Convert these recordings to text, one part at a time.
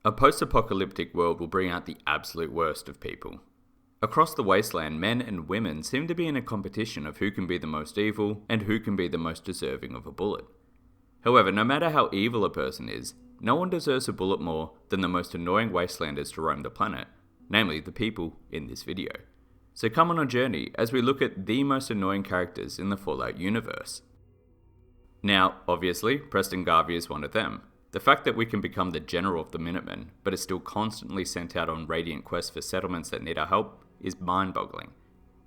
A post-apocalyptic world will bring out the absolute worst of people. Across the wasteland, men and women seem to be in a competition of who can be the most evil and who can be the most deserving of a bullet. However, no matter how evil a person is, no one deserves a bullet more than the most annoying wastelanders to roam the planet, namely the people in this video. So come on a journey as we look at the most annoying characters in the Fallout universe. Now, obviously, Preston Garvey is one of them. The fact that we can become the general of the Minutemen, but are still constantly sent out on radiant quests for settlements that need our help, is mind-boggling.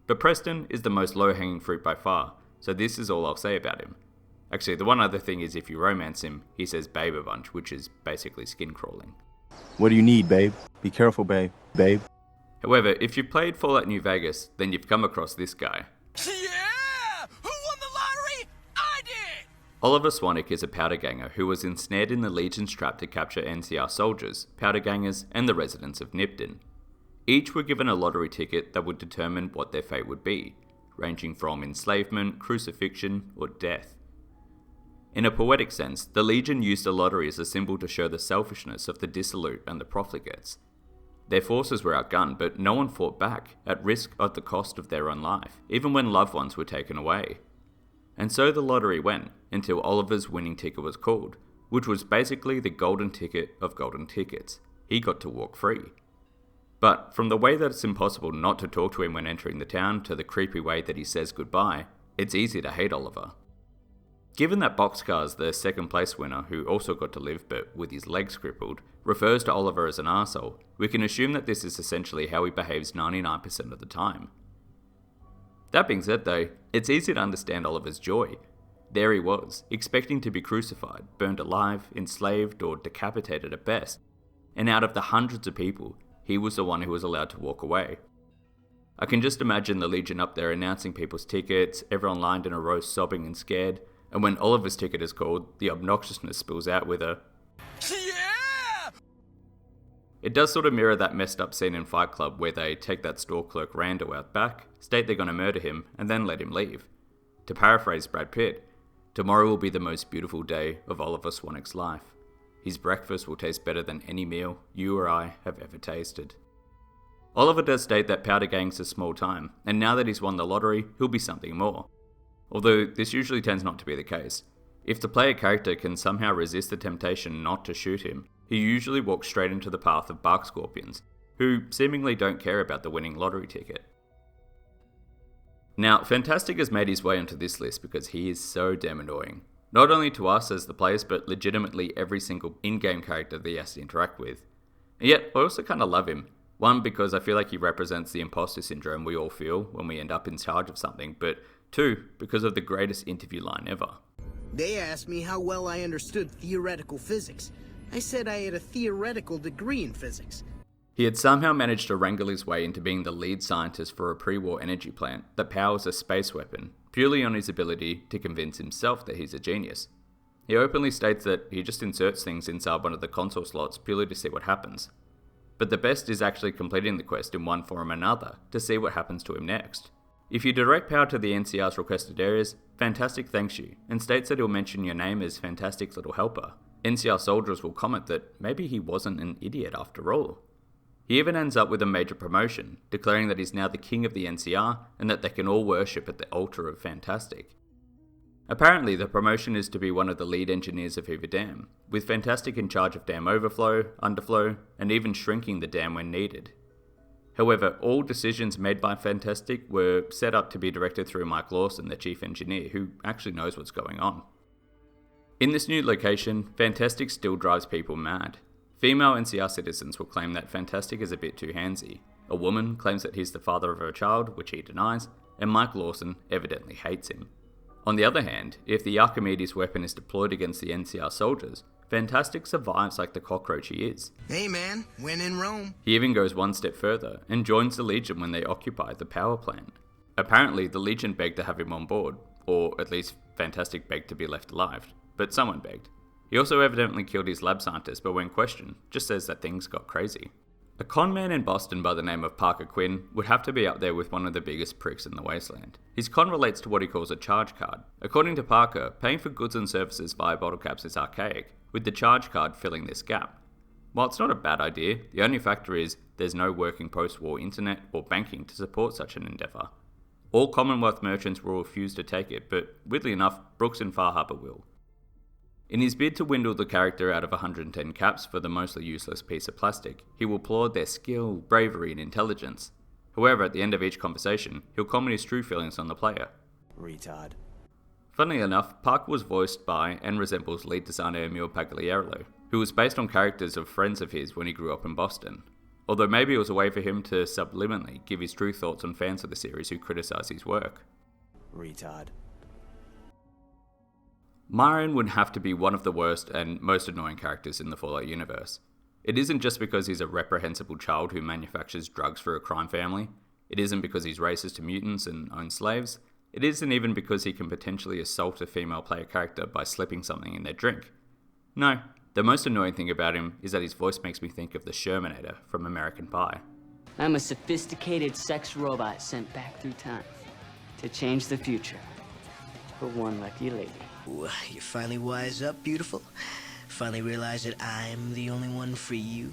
But Preston is the most low-hanging fruit by far, so this is all I'll say about him. Actually, the one other thing is if you romance him, he says babe a bunch, which is basically skin crawling. What do you need, babe? Be careful, babe. Babe. However, if you've played Fallout New Vegas, then you've come across this guy. Yeah! Who won the lottery? I did! Oliver Swanwick is a powder ganger who was ensnared in the Legion's trap to capture NCR soldiers, powder gangers, and the residents of Nipton. Each were given a lottery ticket that would determine what their fate would be, ranging from enslavement, crucifixion, or death. In a poetic sense, the Legion used the lottery as a symbol to show the selfishness of the dissolute and the profligates. Their forces were outgunned, but no one fought back, at risk at the cost of their own life, even when loved ones were taken away. And so the lottery went, until Oliver's winning ticket was called, which was basically the golden ticket of golden tickets. He got to walk free. But from the way that it's impossible not to talk to him when entering the town, to the creepy way that he says goodbye, it's easy to hate Oliver. Given that Boxcar's the second place winner, who also got to live but with his legs crippled, refers to Oliver as an arsehole, we can assume that this is essentially how he behaves 99% of the time. That being said though, it's easy to understand Oliver's joy. There he was, expecting to be crucified, burned alive, enslaved, or decapitated at best, and out of the hundreds of people, he was the one who was allowed to walk away. I can just imagine the Legion up there announcing people's tickets, everyone lined in a row sobbing and scared, and when Oliver's ticket is called, the obnoxiousness spills out with a Yeah! It does sort of mirror that messed up scene in Fight Club where they take that store clerk Rando out back, state they're going to murder him, and then let him leave. To paraphrase Brad Pitt, tomorrow will be the most beautiful day of Oliver Swanwick's life. His breakfast will taste better than any meal you or I have ever tasted. Oliver does state that powder gang's a small time, and now that he's won the lottery, he'll be something more. Although this usually tends not to be the case. If the player character can somehow resist the temptation not to shoot him, he usually walks straight into the path of bark scorpions, who seemingly don't care about the winning lottery ticket. Now, Fantastic has made his way onto this list because he is so damn annoying. Not only to us as the players, but legitimately every single in-game character that he has to interact with. And yet, I also kind of love him. One, because I feel like he represents the imposter syndrome we all feel when we end up in charge of something, but two, because of the greatest interview line ever. They asked me how well I understood theoretical physics. I said I had a theoretical degree in physics. He had somehow managed to wrangle his way into being the lead scientist for a pre-war energy plant that powers a space weapon, purely on his ability to convince himself that he's a genius. He openly states that he just inserts things inside one of the console slots purely to see what happens. But the best is actually completing the quest in one form or another to see what happens to him next. If you direct power to the NCR's requested areas, Fantastic thanks you, and states that he'll mention your name as Fantastic's little helper. NCR soldiers will comment that maybe he wasn't an idiot after all. He even ends up with a major promotion, declaring that he's now the king of the NCR and that they can all worship at the altar of Fantastic. Apparently, the promotion is to be one of the lead engineers of Hoover Dam, with Fantastic in charge of dam overflow, underflow, and even shrinking the dam when needed. However, all decisions made by Fantastic were set up to be directed through Mike Lawson, the chief engineer, who actually knows what's going on. In this new location, Fantastic still drives people mad. Female NCR citizens will claim that Fantastic is a bit too handsy. A woman claims that he's the father of her child, which he denies, and Mike Lawson evidently hates him. On the other hand, if the Archimedes weapon is deployed against the NCR soldiers, Fantastic survives like the cockroach he is. Hey man, when in Rome. He even goes one step further and joins the Legion when they occupy the power plant. Apparently, the Legion begged to have him on board, or at least Fantastic begged to be left alive, but someone begged. He also evidently killed his lab scientist, but when questioned, just says that things got crazy. A con man in Boston by the name of Parker Quinn would have to be up there with one of the biggest pricks in the wasteland. His con relates to what he calls a charge card. According to Parker, paying for goods and services via bottle caps is archaic, with the charge card filling this gap. While it's not a bad idea, the only factor is there's no working post-war internet or banking to support such an endeavour. All Commonwealth merchants will refuse to take it, but weirdly enough, Brooks and Far Harbor will. In his bid to dwindle the character out of 110 caps for the mostly useless piece of plastic, he will applaud their skill, bravery and intelligence. However, at the end of each conversation, he'll comment his true feelings on the player. Retard. Funnily enough, Parker was voiced by and resembles lead designer Emil Pagliarulo, who was based on characters of friends of his when he grew up in Boston. Although maybe it was a way for him to subliminally give his true thoughts on fans of the series who criticise his work. Retard. Myron would have to be one of the worst and most annoying characters in the Fallout universe. It isn't just because he's a reprehensible child who manufactures drugs for a crime family. It isn't because he's racist to mutants and owns slaves. It isn't even because he can potentially assault a female player character by slipping something in their drink. No, the most annoying thing about him is that his voice makes me think of the Shermanator from American Pie. I'm a sophisticated sex robot sent back through time to change the future for one lucky lady. Ooh, you finally wise up, beautiful? Finally realize that I'm the only one for you?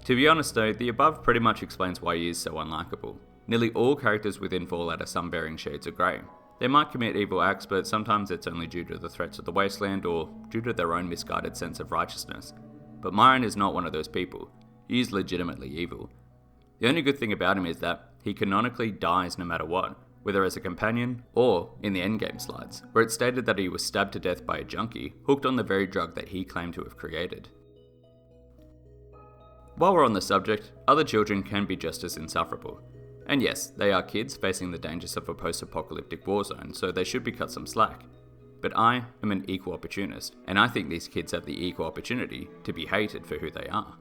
To be honest though, the above pretty much explains why he is so unlikable. Nearly all characters within Fallout are some varying shades of grey. They might commit evil acts, but sometimes it's only due to the threats of the wasteland or due to their own misguided sense of righteousness. But Myron is not one of those people. He is legitimately evil. The only good thing about him is that he canonically dies no matter what, whether as a companion or in the endgame slides, where it's stated that he was stabbed to death by a junkie hooked on the very drug that he claimed to have created. While we're on the subject, other children can be just as insufferable. And yes, they are kids facing the dangers of a post-apocalyptic war zone, so they should be cut some slack. But I am an equal opportunist, and I think these kids have the equal opportunity to be hated for who they are.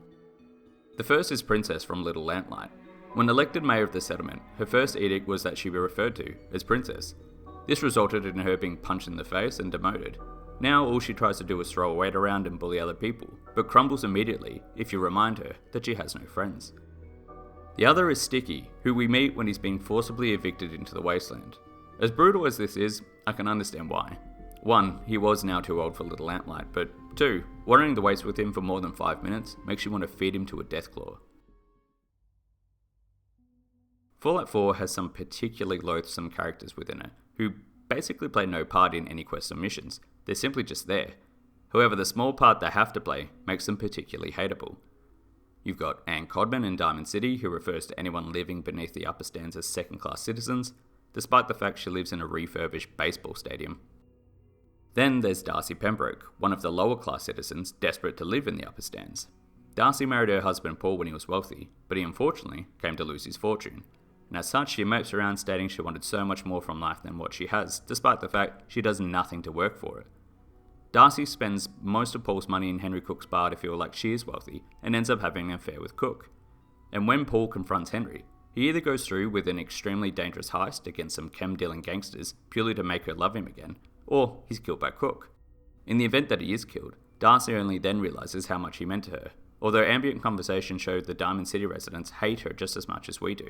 The first is Princess from Little Lamplight. When elected mayor of the settlement, her first edict was that she be referred to as Princess. This resulted in her being punched in the face and demoted. Now all she tries to do is throw a weight around and bully other people, but crumbles immediately if you remind her that she has no friends. The other is Sticky, who we meet when he's being forcibly evicted into the wasteland. As brutal as this is, I can understand why. 1, he was now too old for Little Lamplight, but 2, wandering the waste with him for more than 5 minutes makes you want to feed him to a Deathclaw. Fallout 4 has some particularly loathsome characters within it, who basically play no part in any quests or missions. They're simply just there. However, the small part they have to play makes them particularly hateable. You've got Ann Codman in Diamond City, who refers to anyone living beneath the upper stands as second-class citizens, despite the fact she lives in a refurbished baseball stadium. Then there's Darcy Pembroke, one of the lower-class citizens desperate to live in the upper stands. Darcy married her husband Paul when he was wealthy, but he unfortunately came to lose his fortune. And as such, she mopes around stating she wanted so much more from life than what she has, despite the fact she does nothing to work for it. Darcy spends most of Paul's money in Henry Cook's bar to feel like she is wealthy, and ends up having an affair with Cook. And when Paul confronts Henry, he either goes through with an extremely dangerous heist against some chem-dealing gangsters purely to make her love him again, or he's killed by Cook. In the event that he is killed, Darcy only then realises how much he meant to her, although ambient conversation showed the Diamond City residents hate her just as much as we do.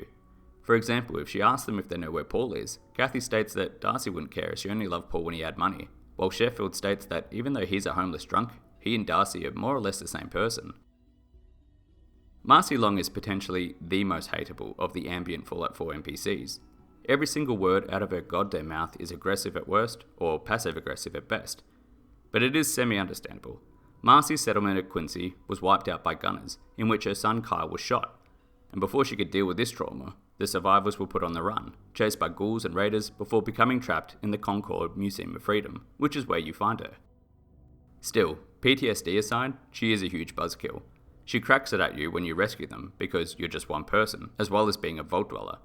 For example, if she asks them if they know where Paul is, Kathy states that Darcy wouldn't care as she only loved Paul when he had money, while Sheffield states that even though he's a homeless drunk, he and Darcy are more or less the same person. Marcy Long is potentially the most hateable of the ambient Fallout 4 NPCs. Every single word out of her goddamn mouth is aggressive at worst, or passive-aggressive at best. But it is semi-understandable. Marcy's settlement at Quincy was wiped out by gunners, in which her son Kyle was shot. And before she could deal with this trauma, the survivors were put on the run, chased by ghouls and raiders before becoming trapped in the Concord Museum of Freedom, which is where you find her. Still, PTSD aside, she is a huge buzzkill. She cracks it at you when you rescue them because you're just one person, as well as being a vault dweller.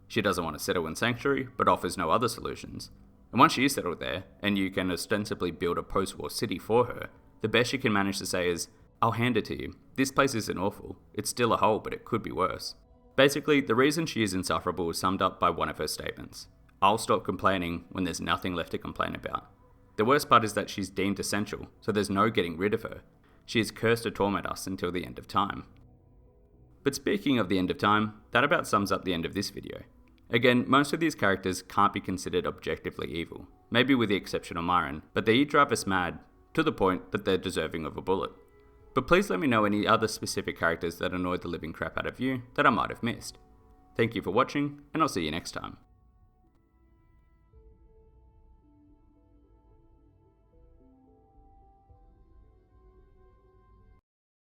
She doesn't want to settle in Sanctuary, but offers no other solutions. And once she is settled there, and you can ostensibly build a post-war city for her, the best she can manage to say is, "I'll hand it to you. This place isn't awful. It's still a hole, but it could be worse." Basically, the reason she is insufferable is summed up by one of her statements. "I'll stop complaining when there's nothing left to complain about." The worst part is that she's deemed essential, so there's no getting rid of her. She is cursed to torment us until the end of time. But speaking of the end of time, that about sums up the end of this video. Again, most of these characters can't be considered objectively evil, maybe with the exception of Myron, but they each drive us mad, to the point that they're deserving of a bullet. But please let me know any other specific characters that annoyed the living crap out of you that I might have missed. Thank you for watching, and I'll see you next time.